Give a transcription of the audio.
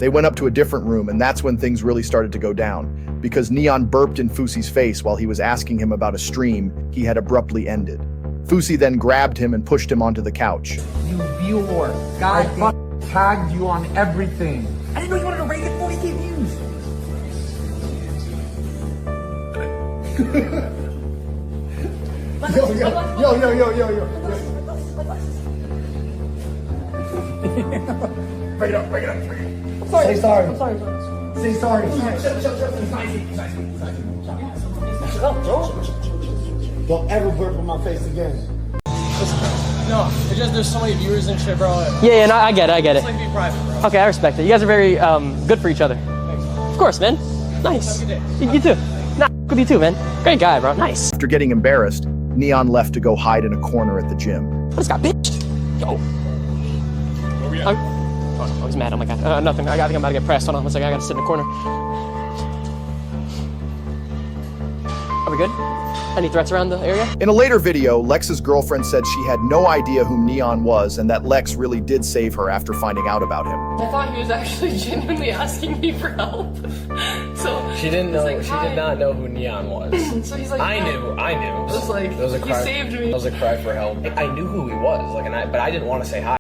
They went up to a different room, and that's when things really started to go down, because Neon burped in Fousey's face while he was asking him about a stream he had abruptly ended. Fousey then grabbed him and pushed him onto the couch. You viewer, God tagged you on everything. I didn't know you wanted to rate it 40K views. Yo. Break it up. Sorry. Say sorry. I'm sorry. Say sorry. Don't ever burp in my face again. No, it's just there's so many viewers and shit, bro. Yeah, no, I get it. Just like be private, bro. Okay, I respect it. You guys are very good for each other. Thanks. Of course, man. Nice. Have a good day. You too. Nah, with you too, man. Great guy, bro. Nice. After getting embarrassed, Neon left to go hide in a corner at the gym. What is got bitch? Yo. Oh, he's mad. Oh my god. Nothing. I think I'm about to get pressed. Hold on. One second. I gotta sit in the corner. Are we good? Any threats around the area? In a later video, Lex's girlfriend said she had no idea who Neon was and that Lex really did save her after finding out about him. I thought he was actually genuinely asking me for help. So She didn't know. like, She "Hi." did not know who Neon was. So he's like, I "Hi." knew. It was like, It was a you cry. saved me. It was a cry for help. I knew who he was, like, but I didn't want to say hi.